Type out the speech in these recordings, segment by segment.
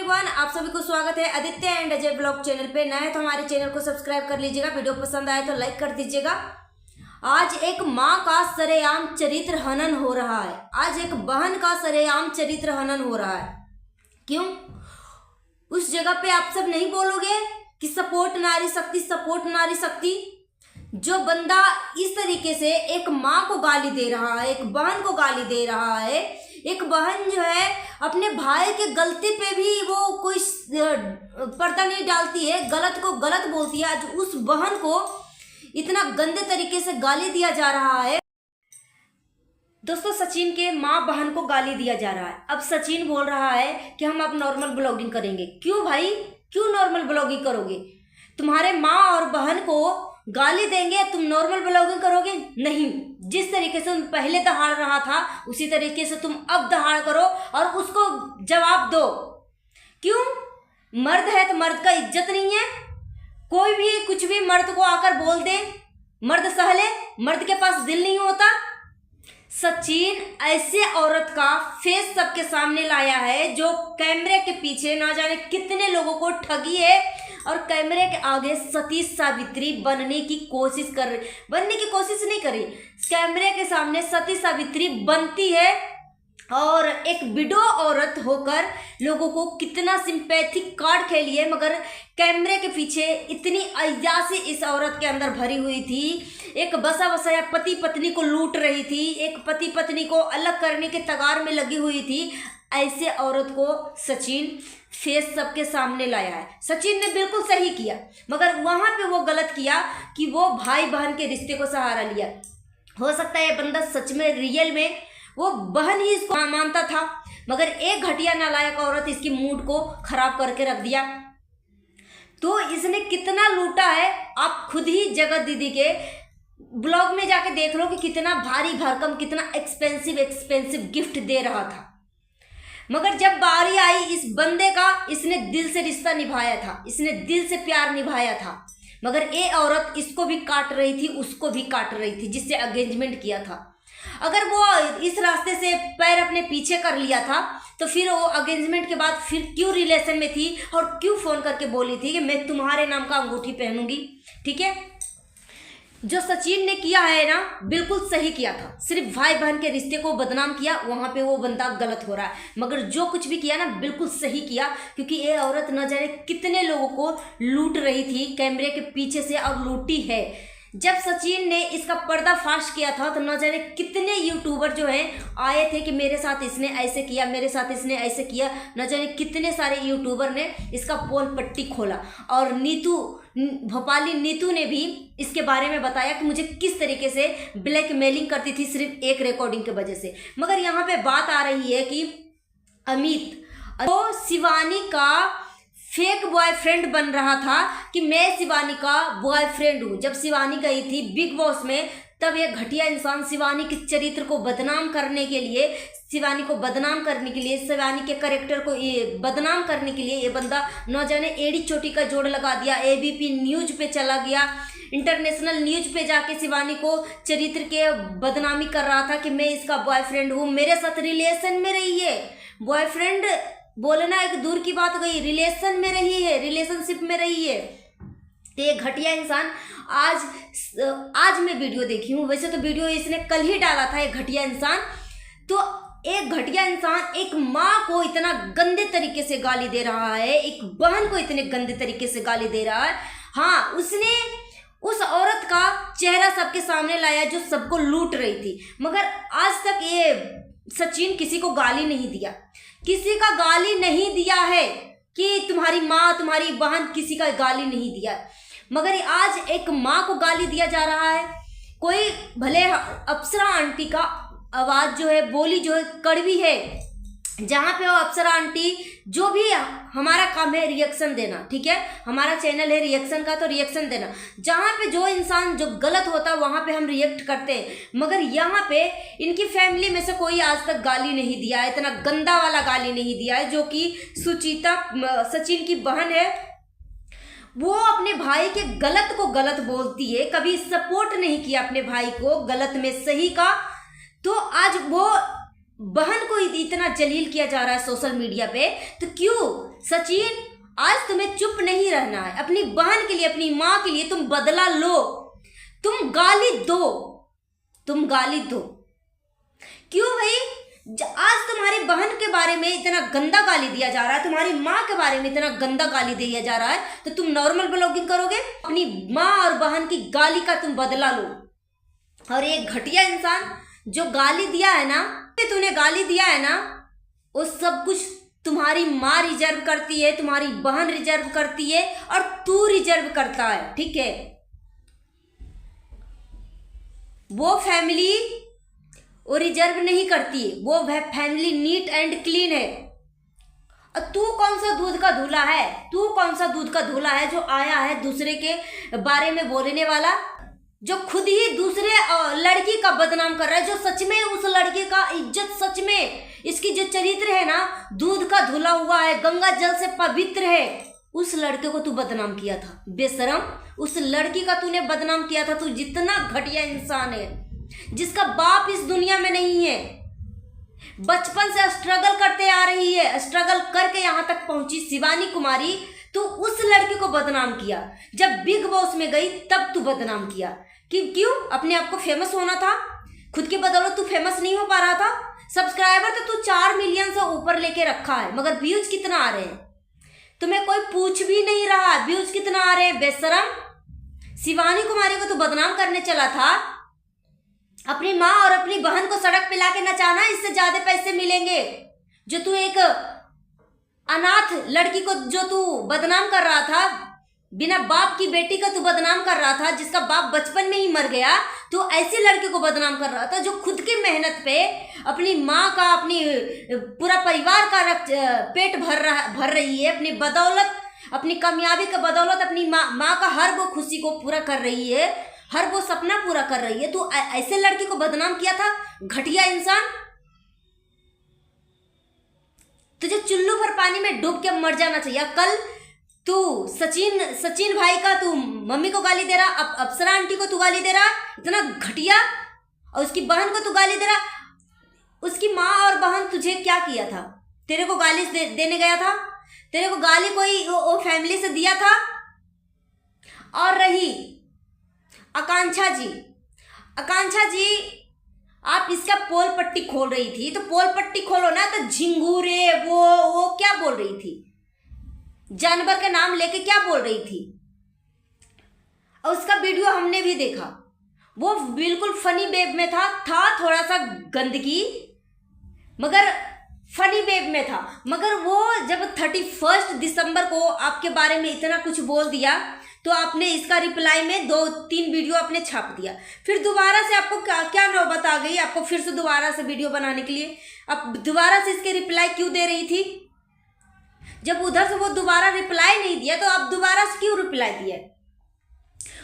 Everyone, आप सभी को स्वागत है Aditya and Ajay blog channel पे। नए तो हमारे चैनल को सब्सक्राइब कर लीजिएगा, वीडियो पसंद आए तो लाइक कर दीजिएगा। आज एक माँ का सरेआम चरित्र हनन हो रहा है। आज एक बहन का सरेआम चरित्र हनन हो रहा है। क्यों? उस जगह पे आप सब नहीं बोलोगे कि सपोर्ट नारी शक्ति, सपोर्ट नारी शक्ति। जो बंदा इस तरीके से एक माँ को गाली दे रहा है, एक बहन को गाली दे रहा है, एक बहन जो है अपने भाई के गलती पे भी वो कोई पर्दा नहीं डालती है, गलत को गलत बोलती है। आज उस बहन को इतना गंदे तरीके से गाली दिया जा रहा है। दोस्तों, सचिन के माँ बहन को गाली दिया जा रहा है। अब सचिन बोल रहा है कि हम अब नॉर्मल ब्लॉगिंग करेंगे। क्यों भाई, क्यों नॉर्मल ब्लॉगिंग करोगे? तुम्हारे माँ और बहन को गाली देंगे, तुम नॉर्मल ब्लॉगिंग करोगे? नहीं। जिस तरीके से तुम पहले दहाड़ रहा था उसी तरीके से तुम अब दहाड़ करो और उसको जवाब दो। क्यों? मर्द है तो मर्द का इज्जत नहीं है? कोई भी कुछ भी मर्द को आकर बोल दे, मर्द सह ले, मर्द के पास दिल नहीं होता। सचिन ऐसे औरत का फेस सबके सामने लाया है जो कैमरे के पीछे ना जाने कितने लोगों को ठगी है और कैमरे के आगे सती सावित्री बनने की कोशिश नहीं करी, कैमरे के सामने सती सावित्री बनती है और एक विडो औरत होकर लोगों को कितना सिंपैथिक कार्ड खेली है। मगर कैमरे के पीछे इतनी अय्यासी इस औरत के अंदर भरी हुई थी। एक बसा बसाया पति पत्नी को लूट रही थी, एक पति पत्नी को अलग करने के तगार में लगी हुई थी। ऐसे औरत को सचिन फेस सबके सामने लाया है। सचिन ने बिल्कुल सही किया, मगर वहां पे वो गलत किया कि वो भाई बहन के रिश्ते को सहारा लिया। हो सकता है ये बंदा सच में रियल में वो बहन ही इसको मानता था, मगर एक घटिया नालायक औरत इसकी मूड को खराब करके रख दिया। तो इसने कितना लूटा है, आप खुद ही जगत दीदी के ब्लॉग में जाके देख लो कि कितना भारी भरकम, कितना एक्सपेंसिव गिफ्ट दे रहा था। मगर जब बारी आई इस बंदे का, इसने दिल से रिश्ता निभाया था, इसने दिल से प्यार निभाया था। मगर ये औरत इसको भी काट रही थी, उसको भी काट रही थी, जिससे एंगेजमेंट किया था। अगर वो इस रास्ते से पैर अपने पीछे कर लिया था तो फिर वो एंगेजमेंट के बाद फिर क्यों रिलेशन में थी और क्यों फोन करके बोली थी कि मैं तुम्हारे नाम का अंगूठी पहनूंगी? ठीक है, जो सचिन ने किया है ना, बिल्कुल सही किया था। सिर्फ भाई बहन के रिश्ते को बदनाम किया, वहां पे वो बंदा गलत हो रहा है। मगर जो कुछ भी किया ना, बिल्कुल सही किया, क्योंकि ये औरत न जाने कितने लोगों को लूट रही थी कैमरे के पीछे से और लूटी है। जब सचिन ने इसका पर्दाफाश किया था तो न जाने कितने यूट्यूबर जो हैं आए थे कि मेरे साथ इसने ऐसे किया, मेरे साथ इसने ऐसे किया। न जाने कितने सारे यूट्यूबर ने इसका पोल पट्टी खोला और भोपाली नीतू ने भी इसके बारे में बताया कि मुझे किस तरीके से ब्लैकमेलिंग करती थी सिर्फ एक रिकॉर्डिंग की वजह से। मगर यहाँ पे बात आ रही है कि अमित तो शिवानी का फेक बॉयफ्रेंड बन रहा था कि मैं शिवानी का बॉयफ्रेंड हूँ। जब शिवानी गई थी बिग बॉस में, तब ये घटिया इंसान शिवानी के चरित्र को बदनाम करने के लिए, शिवानी के कैरेक्टर को ये बदनाम करने के लिए ये बंदा न जाने एड़ी चोटी का जोड़ लगा दिया। एबीपी न्यूज पे चला गया, इंटरनेशनल न्यूज पे जाके शिवानी को चरित्र के बदनामी कर रहा था कि मैं इसका बॉयफ्रेंड हूँ, मेरे साथ रिलेशन में रही है। बॉयफ्रेंड बोलना एक दूर की बात गई, रिलेशन में रही है, रिलेशनशिप में रही है। तो ये घटिया इंसान आज मैं वीडियो देखी हूँ, वैसे तो वीडियो इसने कल ही डाला था। एक घटिया इंसान, तो एक घटिया इंसान एक माँ को इतना गंदे तरीके से गाली दे रहा है, एक बहन को इतने गंदे तरीके से गाली दे रहा है। हाँ, उसने उस औरत का चेहरा सबके सामने लाया जो सबको लूट रही थी। मगर आज तक ये सचिन किसी को गाली नहीं दिया, किसी का गाली नहीं दिया है कि तुम्हारी माँ, तुम्हारी बहन, किसी का गाली नहीं दिया। मगर आज एक माँ को गाली दिया जा रहा है। कोई भले अप्सरा आंटी का आवाज जो है, बोली जो है कड़वी है, जहाँ पे वो अप्सरा आंटी, जो भी हमारा काम है रिएक्शन देना, ठीक है, हमारा चैनल है रिएक्शन का, तो रिएक्शन देना। जहाँ पे जो इंसान जो गलत होता है वहाँ पे हम रिएक्ट करते हैं। मगर यहाँ पे इनकी फैमिली में से कोई आज तक गाली नहीं दिया है, इतना गंदा वाला गाली नहीं दिया है, जो कि सुचिता सचिन की बहन है। वो अपने भाई के गलत को गलत बोलती है, कभी सपोर्ट नहीं किया अपने भाई को गलत में सही का। तो आज वो बहन को इतना जलील किया जा रहा है सोशल मीडिया पे, तो क्यों सचिन आज तुम्हें चुप नहीं रहना है? अपनी बहन के लिए, अपनी माँ के लिए तुम बदला लो, तुम गाली दो, तुम गाली दो। क्यों भाई? आज तुम्हारी बहन के बारे में इतना गंदा गाली दिया जा रहा है, तुम्हारी माँ के बारे में इतना गंदा गाली दिया जा रहा है, तो तुम नॉर्मल ब्लॉगिंग करोगे? अपनी माँ और बहन की गाली का तुम बदला लो। और एक घटिया इंसान जो गाली दिया है ना, तूने गाली दिया है ना, वो सब कुछ तुम्हारी माँ रिजर्व करती है, तुम्हारी बहन रिजर्व करती है, और तू रिजर्व करता है, ठीक है? वो फैमिली वो रिजर्व नहीं करती है, वो फैमिली नीट एंड क्लीन है। और तू कौन सा दूध का धूला है? तू कौन सा दूध का धूला है जो आया है दूसरे के बारे में बोलने वाला, जो खुद ही दूसरे लड़की का बदनाम कर रहा है, जो सच में उस लड़के का इज्जत, सच में इसकी जो चरित्र है ना, दूध का धुला हुआ है, गंगा जल से पवित्र है, उस लड़के को तू बदनाम किया था। बेशरम, उस लड़की का तूने बदनाम किया था। तू जितना घटिया इंसान है, जिसका बाप इस दुनिया में नहीं है, बचपन से स्ट्रगल करते आ रही है, स्ट्रगल करके यहाँ तक पहुंची शिवानी कुमारी, तू उस लड़की को बदनाम किया। जब बिग बॉस में गई तब तू बदनाम किया। क्यों? अपने आप को फेमस होना था, खुद की बदौलत तू फेमस नहीं हो पा रहा था। सब्सक्राइबर तो तू 4 मिलियन से ऊपर लेके रखा है, मगर व्यूज कितना आ रहे हैं? तुम्हें कोई पूछ भी नहीं रहा व्यूज कितना आ रहे हैं। बेशरम, शिवानी कुमारी को तू बदनाम करने चला था। अपनी माँ और अपनी बहन को सड़क पे लाके नचाना, इससे ज्यादा पैसे मिलेंगे। जो तू एक अनाथ लड़की को जो तू बदनाम कर रहा था, बिना बाप की बेटी का तू बदनाम कर रहा था, जिसका बाप बचपन में ही मर गया, तो ऐसी लड़की को बदनाम कर रहा था जो खुद की मेहनत पे अपनी माँ का, अपनी पूरा परिवार का पेट भर रही है, अपनी बदौलत, अपनी कामयाबी का बदौलत अपनी माँ का हर वो खुशी को पूरा कर रही है, हर वो सपना पूरा कर रही है। तो ऐसे लड़की को बदनाम किया था, घटिया इंसान। तुझे चुल्लू भर पानी में डूब के मर जाना चाहिए। कल तू सचिन भाई का तू मम्मी को गाली दे रहा, अब अप्सरा आंटी को तू गाली दे रहा, इतना घटिया। और उसकी बहन को तू गाली दे रहा। उसकी माँ और बहन तुझे क्या किया था? तेरे को गाली देने गया था? तेरे को गाली कोई वो फैमिली से दिया था? और रही आकांक्षा जी, आप इसका पोल पट्टी खोल रही थी, तो पोल पट्टी खोलो ना। तो झिंगूरे वो क्या बोल रही थी? जानवर के नाम लेके क्या बोल रही थी? और उसका वीडियो हमने भी देखा, वो बिल्कुल फनी वेब में था थोड़ा सा गंदगी, मगर फनी वेब में था। मगर वो जब 31 दिसंबर को आपके बारे में इतना कुछ बोल दिया, तो आपने इसका रिप्लाई में 2-3 वीडियो आपने छाप दिया। फिर दोबारा से आपको क्या नौबत आ गई आपको फिर से दोबारा से वीडियो बनाने के लिए? आप दोबारा से इसके रिप्लाई क्यों दे रही थी? जब उधर से वो दोबारा रिप्लाई नहीं दिया, तो आप दोबारा से क्यों रिप्लाई दिया?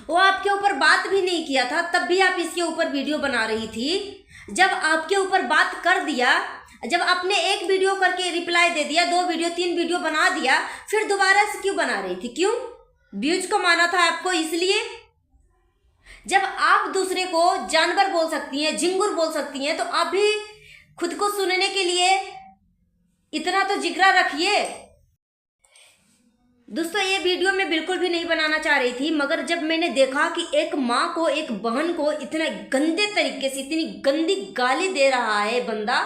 वो आपके ऊपर बात भी नहीं किया था, तब भी आप इसके ऊपर वीडियो बना रही थी। जब आपके ऊपर बात कर दिया, जब आपने एक वीडियो करके रिप्लाई दे दिया, 2 वीडियो 3 वीडियो बना दिया, फिर दोबारा से क्यों बना रही थी? क्यों? व्यूज को माना था आपको इसलिए? जब आप दूसरे को जानवर बोल सकती हैं, झिंगुर बोल सकती हैं, तो आप भी खुद को सुनने के लिए इतना तो जिगरा रखिए। दोस्तों, ये वीडियो मैं बिल्कुल भी नहीं बनाना चाह रही थी, मगर जब मैंने देखा कि एक माँ को, एक बहन को इतना गंदे तरीके से, इतनी गंदी गाली दे रहा है बंदा,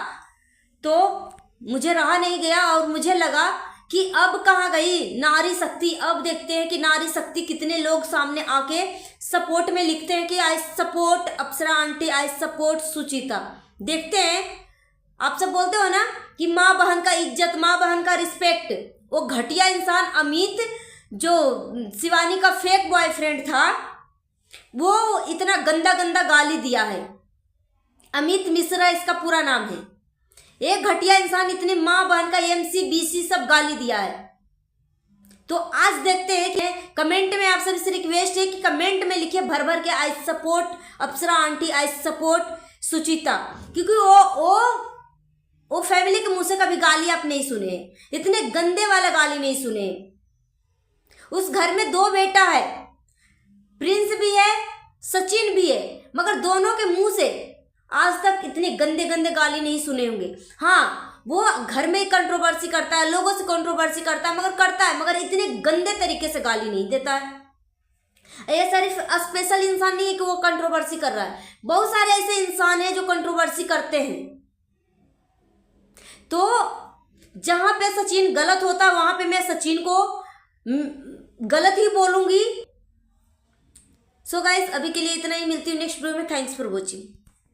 तो मुझे रहा नहीं गया और मुझे लगा कि अब कहाँ गई नारी शक्ति। अब देखते हैं कि नारी शक्ति कितने लोग सामने आके सपोर्ट में लिखते हैं कि I support Apsara aunty, I support Suchita. देखते हैं। आप सब बोलते हो ना कि माँ बहन का इज्जत, माँ बहन का रिस्पेक्ट। वो घटिया इंसान अमित, जो शिवानी का फेक बॉयफ्रेंड था, वो इतना गंदा गंदा गाली दिया है। अमित मिश्रा इसका पूरा नाम है। एक घटिया इंसान इतने माँ बहन का MC BC सब गाली दिया है। तो आज देखते हैं कि कमेंट में आप सबसे रिक्वेस्ट है कि कमेंट में लिखिए भर भर के I support Apsara aunty, I support Suchita, क्योंकि वो फैमिली के मुंह से कभी गाली आप नहीं सुने, इतने गंदे वाला गाली नहीं सुने। उस घर में 2 बेटा है, प्रिंस भी है, सचिन भी है, मगर दोनों के मुंह से आज तक इतने गंदे गंदे गाली नहीं सुने होंगे। हाँ, वो घर में कंट्रोवर्सी करता है, लोगों से कंट्रोवर्सी करता है, मगर इतने गंदे तरीके से गाली नहीं देता है। ये सिर्फ स्पेशल इंसान नहीं है कि वो कंट्रोवर्सी कर रहा है, बहुत सारे ऐसे इंसान हैं जो कंट्रोवर्सी करते हैं। तो जहां पे सचिन गलत होता है वहां पे मैं सचिन को गलत ही बोलूंगी। सो गाइस, अभी के लिए इतना ही, मिलती हूँ नेक्स्ट वीडियो में। Thanks for watching.